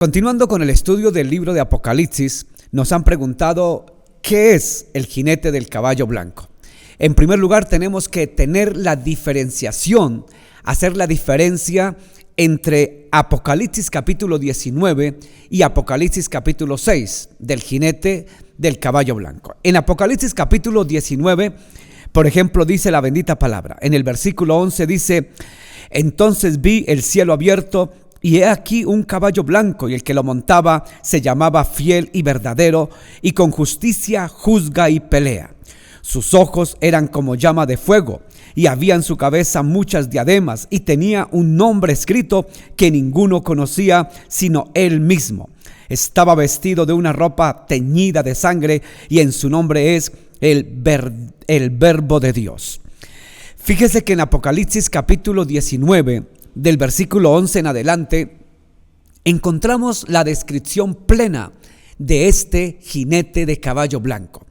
Continuando con el estudio del libro de Apocalipsis, nos han preguntado ¿qué es el jinete del caballo blanco? En primer lugar, tenemos que tener la diferenciación, hacer la diferencia entre Apocalipsis capítulo 19 y Apocalipsis capítulo 6 del jinete del caballo blanco. En Apocalipsis capítulo 19, por ejemplo, dice la bendita palabra. En el versículo 11 dice: entonces vi el cielo abierto, y he aquí un caballo blanco, y el que lo montaba se llamaba Fiel y Verdadero, y con justicia juzga y pelea. Sus ojos eran como llama de fuego, y había en su cabeza muchas diademas, y tenía un nombre escrito que ninguno conocía sino él mismo. Estaba vestido de una ropa teñida de sangre, y en su nombre es el Verbo de Dios. Fíjese que en Apocalipsis capítulo 19, del versículo 11 en adelante, encontramos la descripción plena de este jinete de caballo blanco.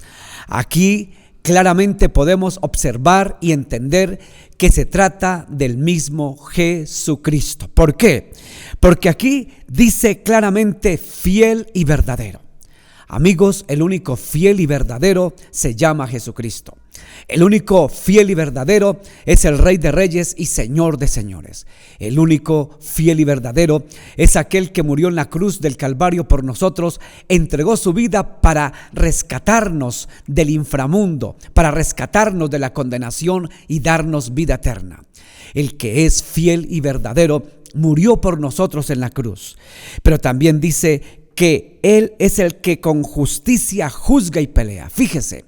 Aquí claramente podemos observar y entender que se trata del mismo Jesucristo. ¿Por qué? Porque aquí dice claramente fiel y verdadero. Amigos, el único fiel y verdadero se llama Jesucristo. El único fiel y verdadero es el Rey de Reyes y Señor de Señores. El único fiel y verdadero es aquel que murió en la cruz del Calvario por nosotros, entregó su vida para rescatarnos del inframundo, para rescatarnos de la condenación y darnos vida eterna. El que es fiel y verdadero murió por nosotros en la cruz, pero también dice que Él es el que con justicia juzga y pelea. Fíjese,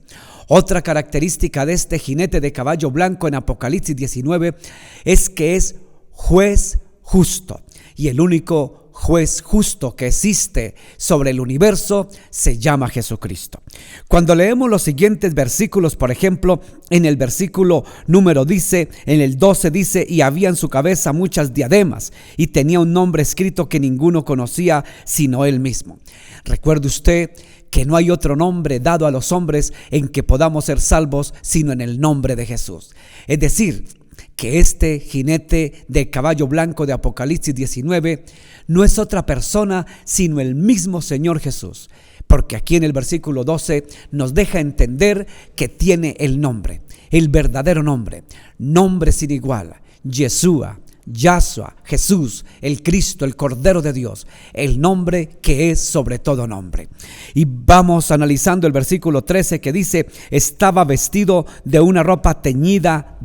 otra característica de este jinete de caballo blanco en Apocalipsis 19 es que es juez justo. Y el único juez justo que existe sobre el universo se llama Jesucristo. Cuando leemos los siguientes versículos, por ejemplo, en el versículo número en el 12 dice: y había en su cabeza muchas diademas, y tenía un nombre escrito que ninguno conocía sino él mismo. Recuerde usted que no hay otro nombre dado a los hombres en que podamos ser salvos sino en el nombre de Jesús. Es decir, que este jinete de caballo blanco de Apocalipsis 19 no es otra persona sino el mismo Señor Jesús, porque aquí en el versículo 12 nos deja entender que tiene el nombre, el verdadero nombre, nombre sin igual, Yeshua, Yahshua, Jesús, el Cristo, el Cordero de Dios, el nombre que es sobre todo nombre. Y vamos analizando el versículo 13 que dice: estaba vestido de una ropa teñida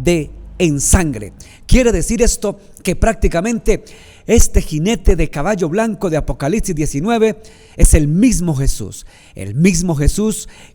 en sangre. Quiere decir esto que prácticamente este jinete de caballo blanco de Apocalipsis 19 es el mismo Jesús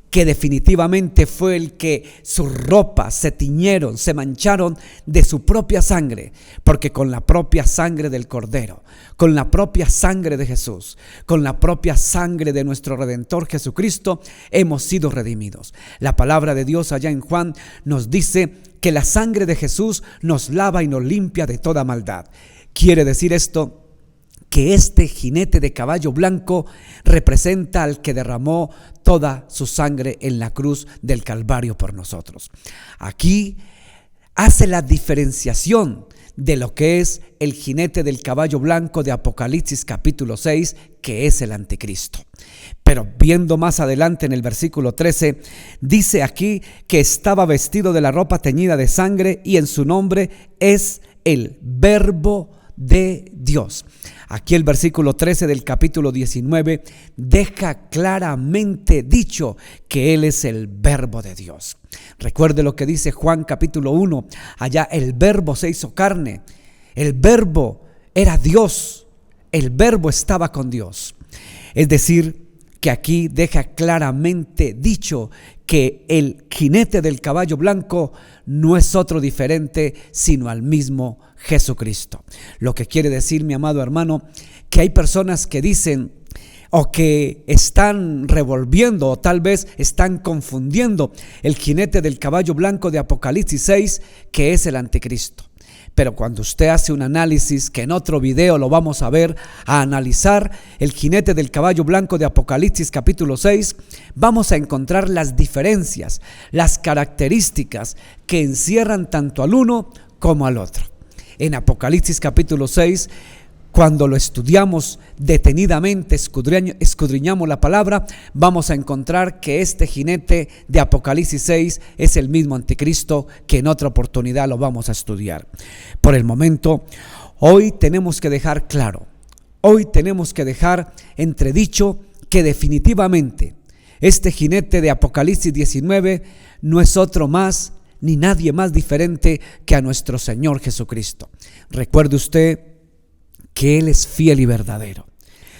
que definitivamente fue el que sus ropas se tiñeron, se mancharon de su propia sangre, porque con la propia sangre del Cordero, con la propia sangre de Jesús, con la propia sangre de nuestro Redentor Jesucristo, hemos sido redimidos. La palabra de Dios allá en Juan nos dice que la sangre de Jesús nos lava y nos limpia de toda maldad. Quiere decir esto que este jinete de caballo blanco representa al que derramó toda su sangre en la cruz del Calvario por nosotros. Aquí hace la diferenciación de lo que es el jinete del caballo blanco de Apocalipsis capítulo 6, que es el anticristo. Pero viendo más adelante en el versículo 13, dice aquí que estaba vestido de la ropa teñida de sangre, y en su nombre es el Verbo de Dios. Aquí el versículo 13 del capítulo 19 deja claramente dicho que Él es el Verbo de Dios. Recuerde lo que dice Juan capítulo 1, allá el Verbo se hizo carne, el Verbo era Dios, el Verbo estaba con Dios. Es decir, que aquí deja claramente dicho que el jinete del caballo blanco no es otro diferente sino al mismo Jesucristo. Lo que quiere decir, mi amado hermano, que hay personas que dicen o que están revolviendo o tal vez están confundiendo el jinete del caballo blanco de Apocalipsis 6, que es el anticristo. Pero cuando usted hace un análisis, que en otro video lo vamos a ver, a analizar el jinete del caballo blanco de Apocalipsis capítulo 6, vamos a encontrar las diferencias, las características que encierran tanto al uno como al otro. En Apocalipsis capítulo 6 Cuando lo estudiamos detenidamente, escudriñamos la palabra, vamos a encontrar que este jinete de Apocalipsis 6 es el mismo anticristo que en otra oportunidad lo vamos a estudiar. Por el momento, hoy tenemos que dejar claro, hoy tenemos que dejar entredicho que definitivamente este jinete de Apocalipsis 19 no es otro más ni nadie más diferente que a nuestro Señor Jesucristo. Recuerde usted que Él es fiel y verdadero.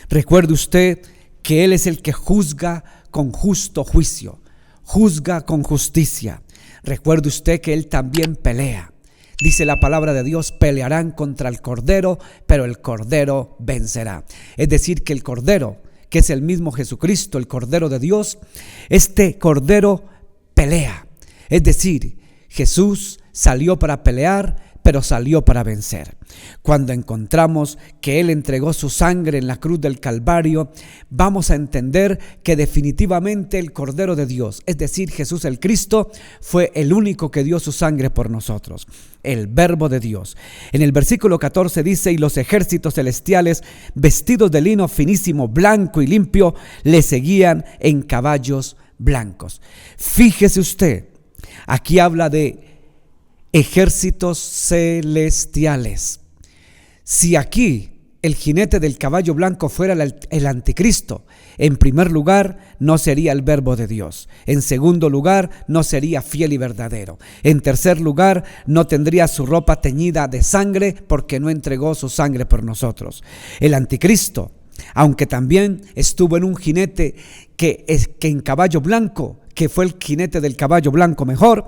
Recuerde usted que Él es el que juzga con justo juicio, juzga con justicia. Recuerde usted que Él también pelea. Dice la palabra de Dios, pelearán contra el Cordero, pero el Cordero vencerá. Es decir, que el Cordero, que es el mismo Jesucristo, el Cordero de Dios, este Cordero pelea. Es decir, Jesús salió para pelear, pero salió para vencer. Cuando encontramos que Él entregó su sangre en la cruz del Calvario, vamos a entender que definitivamente el Cordero de Dios, es decir, Jesús el Cristo, fue el único que dio su sangre por nosotros, el Verbo de Dios. En el versículo 14 dice, y los ejércitos celestiales, vestidos de lino finísimo, blanco y limpio, le seguían en caballos blancos. Fíjese usted, aquí habla de ejércitos celestiales. Si aquí el jinete del caballo blanco fuera el anticristo, en primer lugar no sería el Verbo de Dios. En segundo lugar no sería fiel y verdadero. En tercer lugar no tendría su ropa teñida de sangre porque no entregó su sangre por nosotros. El anticristo, aunque también estuvo en un jinete que en caballo blanco, que fue el jinete del caballo blanco mejor,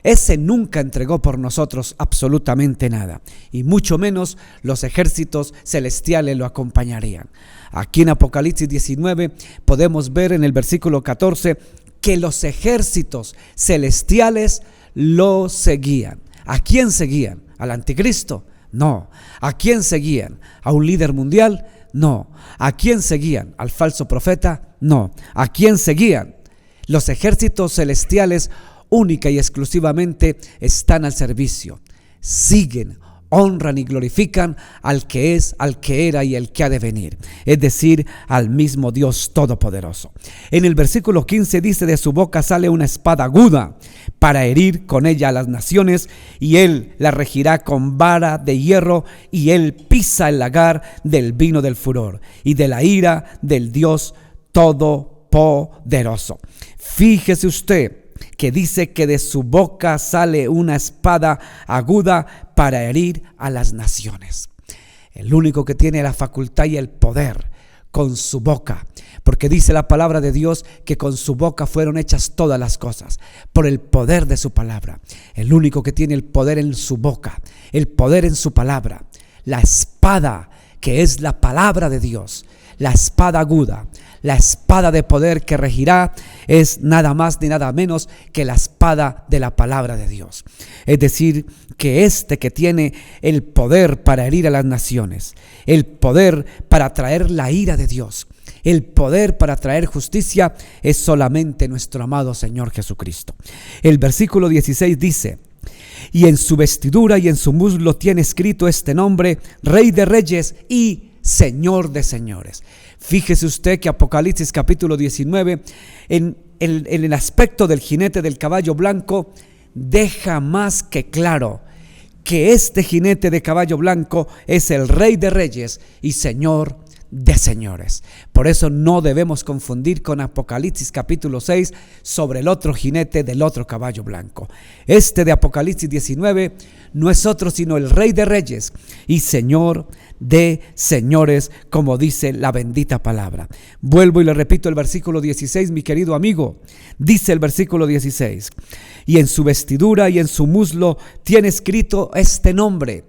ese nunca entregó por nosotros absolutamente nada, y mucho menos los ejércitos celestiales lo acompañarían. Aquí en Apocalipsis 19 podemos ver en el versículo 14 que los ejércitos celestiales lo seguían. ¿A quién seguían? ¿Al anticristo? No. ¿A quién seguían? ¿A un líder mundial? No. ¿A quién seguían? ¿Al falso profeta? No. ¿A quién seguían? Los ejércitos celestiales única y exclusivamente están al servicio, siguen, honran y glorifican al que es, al que era y el que ha de venir, es decir, al mismo Dios Todopoderoso. En el versículo 15 dice, de su boca sale una espada aguda para herir con ella a las naciones, y él la regirá con vara de hierro, y él pisa el lagar del vino del furor y de la ira del Dios Todopoderoso. Fíjese usted que dice que de su boca sale una espada aguda para herir a las naciones. El único que tiene la facultad y el poder con su boca, porque dice la palabra de Dios que con su boca fueron hechas todas las cosas, por el poder de su palabra. El único que tiene el poder en su boca, el poder en su palabra, la espada que es la palabra de Dios, la espada aguda, la espada de poder que regirá, es nada más ni nada menos que la espada de la palabra de Dios. Es decir, que este que tiene el poder para herir a las naciones, el poder para traer la ira de Dios, el poder para traer justicia, es solamente nuestro amado Señor Jesucristo. El versículo 16 dice, y en su vestidura y en su muslo tiene escrito este nombre, Rey de Reyes y Señor de señores. Fíjese usted que Apocalipsis capítulo 19, en el aspecto del jinete del caballo blanco, deja más que claro que este jinete de caballo blanco es el Rey de Reyes y Señor de señores. Por eso no debemos confundir con Apocalipsis capítulo 6 sobre el otro jinete del otro caballo blanco. Este de Apocalipsis 19 no es otro sino el Rey de Reyes y Señor de señores, como dice la bendita palabra. Vuelvo y le repito el versículo 16, mi querido amigo. Dice el versículo 16, y en su vestidura y en su muslo tiene escrito este nombre,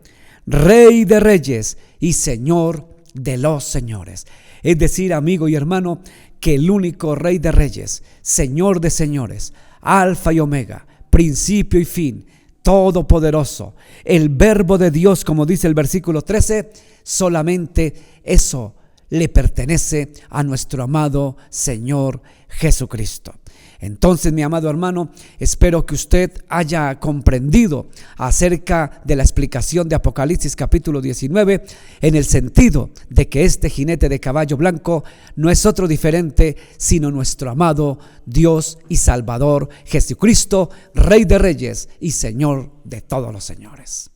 Rey de Reyes y Señor de los señores. Es decir, amigo y hermano, que el único Rey de Reyes, Señor de señores, Alfa y Omega, principio y fin, todopoderoso, el Verbo de Dios, como dice el versículo 13, solamente eso le pertenece a nuestro amado Señor Jesucristo. Entonces, mi amado hermano, espero que usted haya comprendido acerca de la explicación de Apocalipsis capítulo 19 en el sentido de que este jinete de caballo blanco no es otro diferente sino nuestro amado Dios y Salvador Jesucristo, Rey de Reyes y Señor de todos los señores.